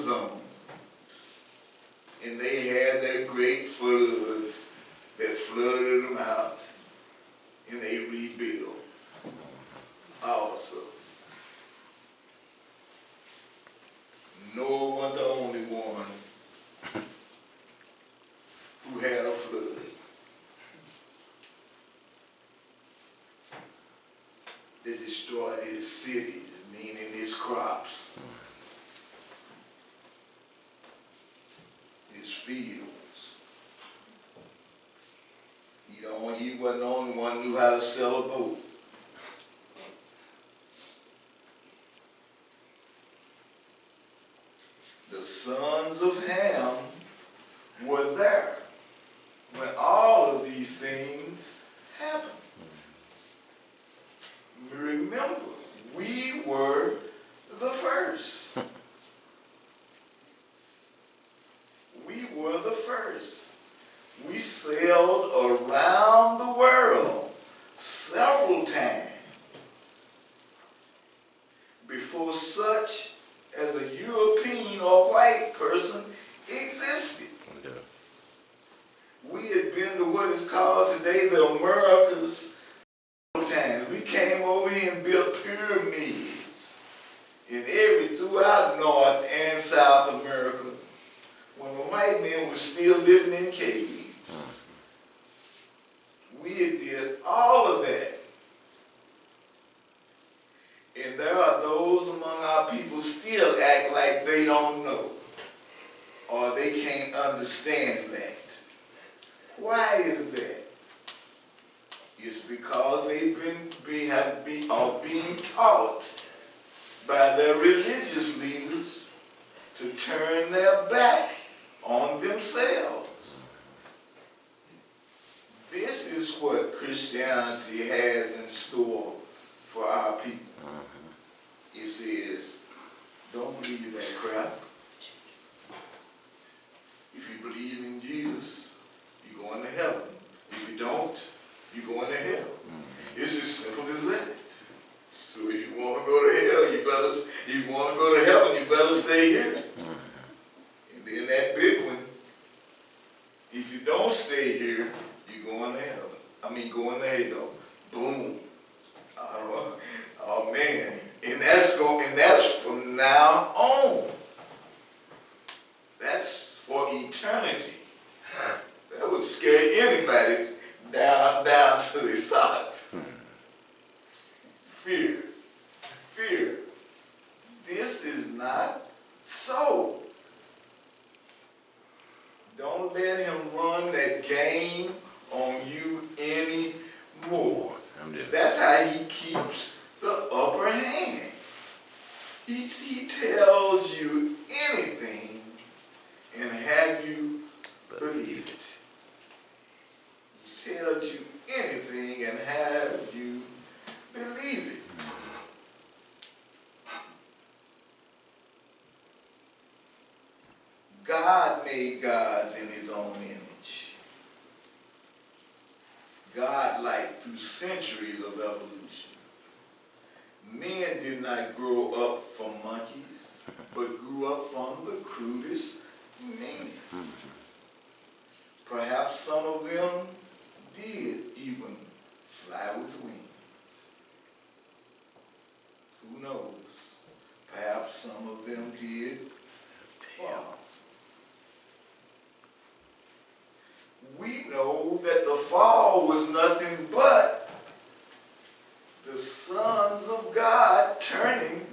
zone. And they had their great floods that flooded them out, and they rebuilt also. Noah wasn't the only one who had a flood. That destroyed his cities, meaning his crops, his fields. He wasn't the only one who knew how to sail a boat. The sons of Ham were there when all of these things happened. Remember, we were the first. We were the first. We sailed around the world several times before such as a European or white person existed. Yeah. We had been to what is called today the Americas times. We came over here and built pyramids throughout North and South America when the white men were still living in caves. We did all of that. And there are those among our people still act like they don't know or they can't understand that. Why is that? It's because they are being taught by their religious leaders to turn their back on themselves. This is what Christianity has in store for our people. It says, don't believe that crap. If you believe in Jesus, you're going to heaven. If you don't, you're going to hell. It's as simple as that. So if you want to go to hell, if you want to go to heaven, you better stay here. And then that big one, if you don't stay here, you're going to heaven. Going to hell. Boom. Oh man. And that's from now on. That's for eternity. That would scare anybody down to the socks. Fear. This is not so. Don't let him run that game on you anymore. That's how he keeps the upper hand. He tells you anything and have you believe it. He tells you anything and have you believe it. God made gods in his own image. God-like through centuries of evolution. Men did not grow up from monkeys, but grew up from the crudest men. Perhaps some of them did even fly with wings. Who knows? Perhaps some of them did fall. We know that the fall was nothing but the sons of God turning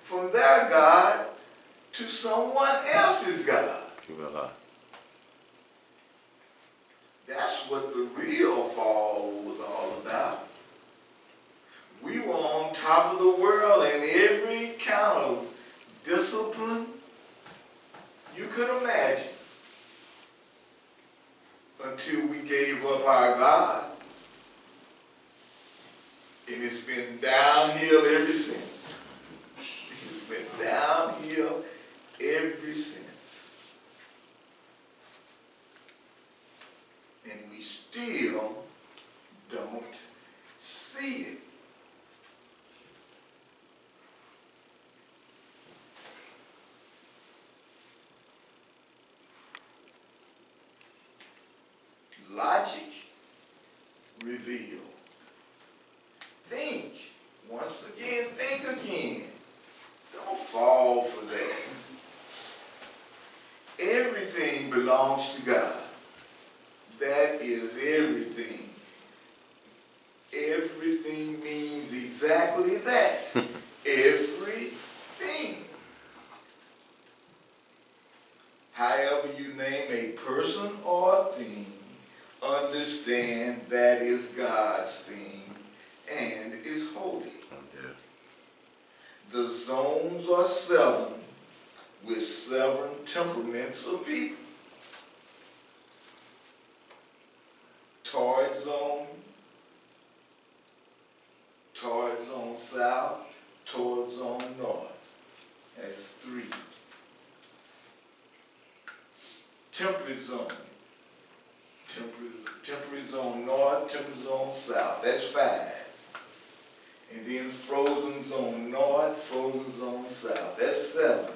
from their God to someone else's God. That's what the real fall was all about. We were on top of the world in every kind of discipline you could imagine until we gave up our God. And it's been downhill ever since. It's been downhill ever since. And we still don't see it. belongs to God. That is everything. Everything means exactly that. Everything. However you name a person or a thing, understand that is God's thing and is holy. Yeah. The zones are 7 with 7 temperaments of people. Torrid zone south, torrid zone north. That's 3. Temperate zone. Temperate zone north, temperate zone south. That's 5. And then frozen zone north, frozen zone south. That's 7.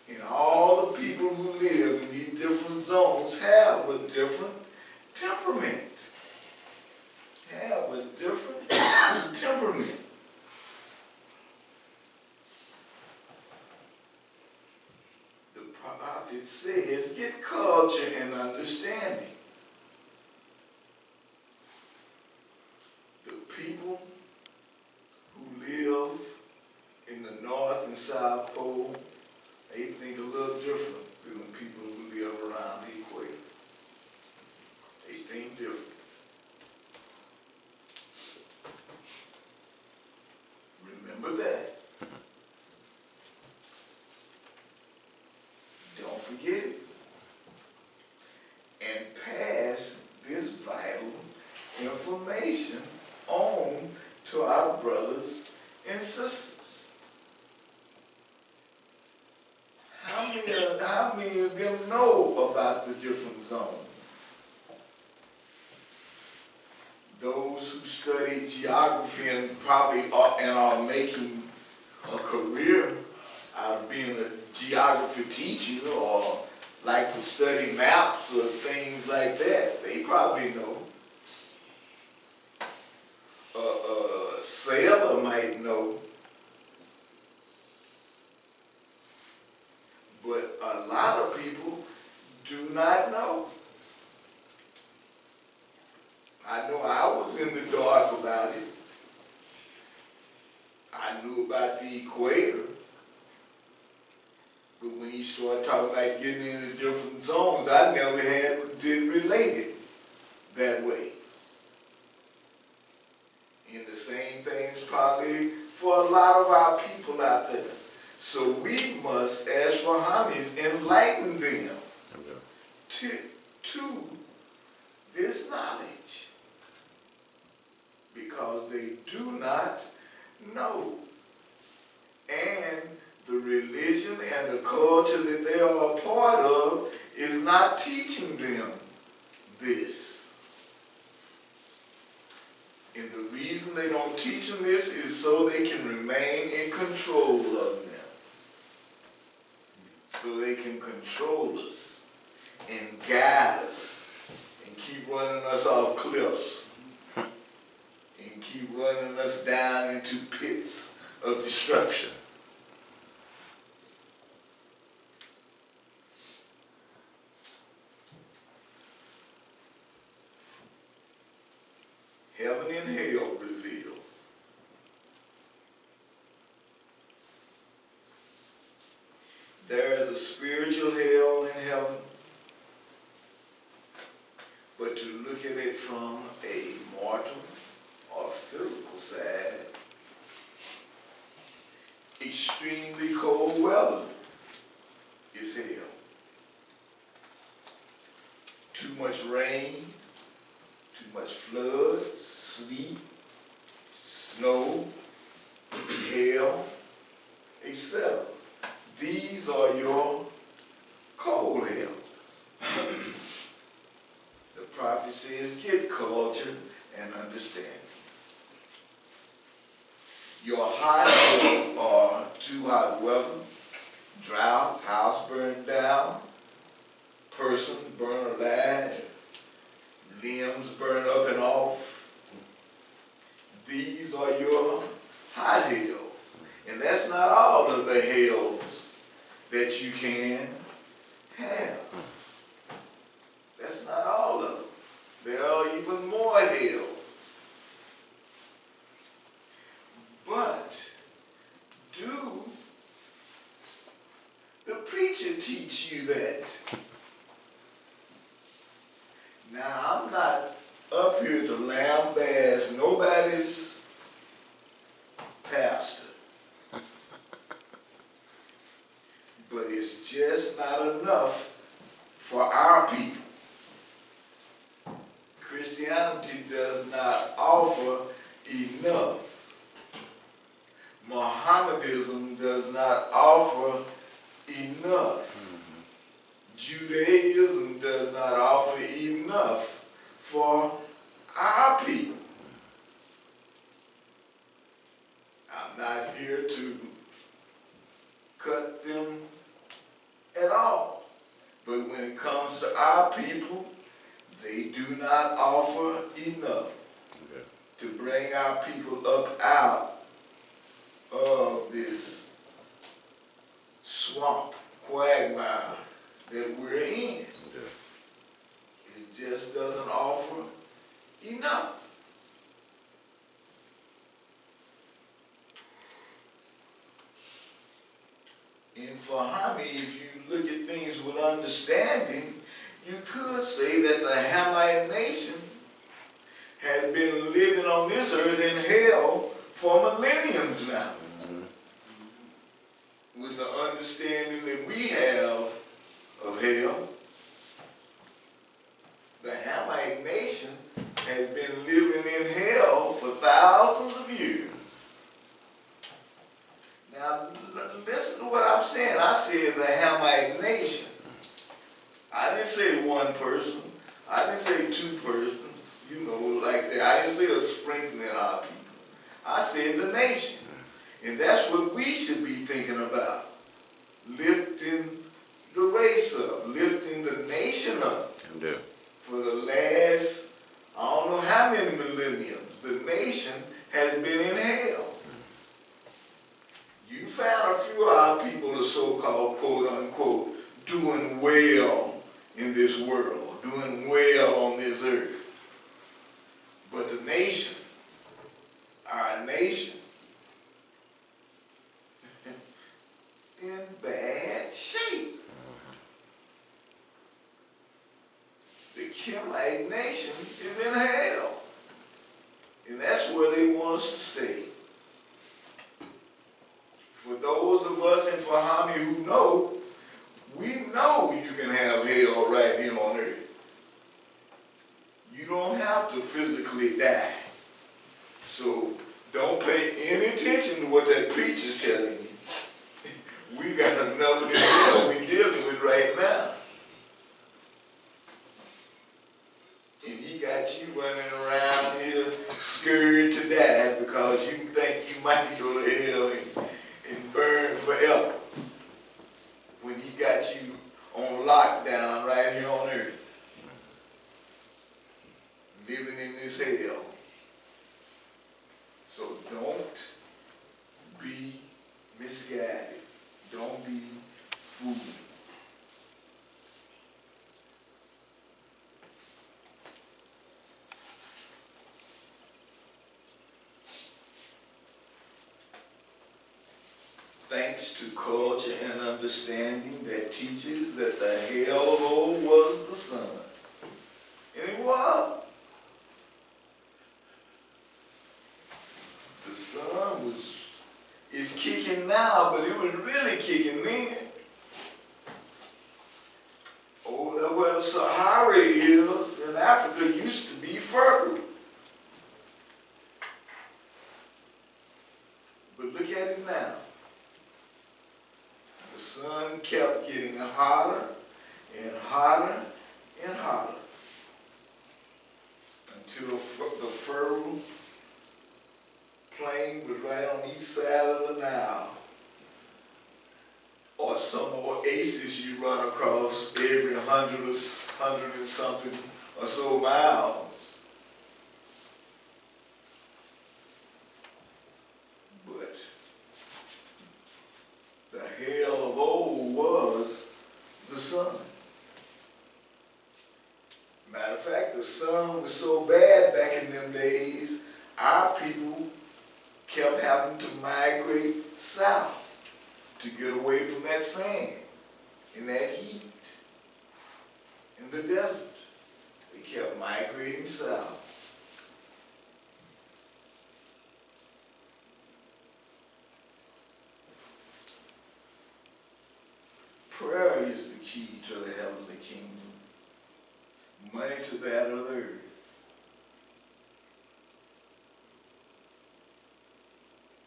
And all the people who live in these different zones have a different temperament. Have a different temperament. The prophet says, get culture and understanding. The people who live in the North and South Pole, they think a little different than the people who live around the equator. They think different. Remember that. Don't forget it. And pass this vital information on to our brothers and sisters. How many of them know about the different zones? Those who study geography and probably are making a career out of being a geography teacher or like to study maps or things like that, they probably know. A sailor might know. But a lot of people do not know. I know I was in the dark about it. I knew about the equator. But when you start talking about getting into different zones, I never did relate it that way. And the same thing is probably for a lot of our people out there. So we must, as Muhammad's, enlighten them to this knowledge. Because they do not know. And the religion and the culture that they are a part of is not teaching them this. And the reason they don't teach them this is so they can remain in control of them. So they can control us and guide us and keep running us off cliffs and keep running us down into pits of destruction. Heaven and hell revealed. There is a spiritual hell in heaven, but to look at it from a mortal or physical side, extremely cold weather is hell. Too much rain, too much floods, sleet, snow, hail, etc. These are your cold hells. The prophet says, get culture and understanding. Your hot hells are too hot weather, drought, house burned down, person burned alive, limbs burned up and off. These are your hot hells. And that's not all of the hells that you can have. That's not all of them. There are even more hells. But do the preacher teach you that? Now, I'm not up here to lambaste nobody's pastor. But it's just not enough for our people. Christianity does not offer enough. Mohammedanism does not offer enough. Judaism does not offer enough for our people. I'm not here to cut them at all. But when it comes to our people, they do not offer enough to bring our people up out of this swamp, quagmire that we're in. It just doesn't offer enough. And for Hami, if you look at things with understanding, you could say that the Hamite nation has been living on this earth in hell for millenniums now. With the understanding that we have of hell, the Hamite nation has been living in hell for thousands of years. Now, listen to what I'm saying. I said the Hamite nation. I didn't say one person. I didn't say two persons, you know, like that. I didn't say a sprinkling of our people. I said the nation. And that's what we should be thinking about. Lifting the race up, lifting the nation up. For the last, I don't know how many millenniums, the nation has been in hell. You found a few of our people are so-called, quote unquote, doing well in this world, doing well on this earth. But the nation, our nation, in bad shape. The Kimite nation is in hell. And that's where they want us to stay. For those of us in Fahami who know, we know you can have hell right here on earth. You don't have to physically die. So don't pay any attention to what that preacher's telling you. We got enough of this hell we're dealing with right now. And he got you running around here scared to die because you think you might go to hell and burn forever. When he got you on lockdown right here on earth. Living in this hell. So don't be misguided. Don't be fooled. Thanks to culture and understanding that teaches that the hell of old was the sun. And it was. The sun is kicking now, but it was really kicking then. Over there where the Sahara is in Africa used to be fertile. But look at it now. The sun kept getting hotter and hotter and hotter until the fertile plain was right on each side of the Nile. Or some oasis you run across every 100 and something or so miles. But the hell of old was the sun. sun was so bad back in them days, our people kept having to migrate south to get away from that sand and that heat in the desert. They kept migrating south. Prayer is the key to the heavenly kingdom. Money to that of the earth.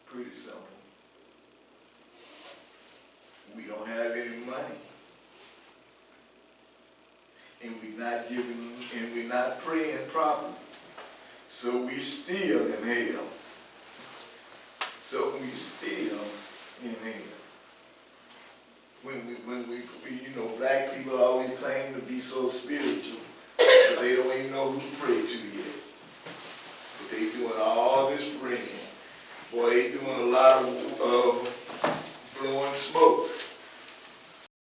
Pretty simple. We don't have any money. And we're not giving, and we're not praying properly. So we still in hell. So we still in hell. When we, you know, black people always claim to be so spiritual, but they don't even know who to pray to yet.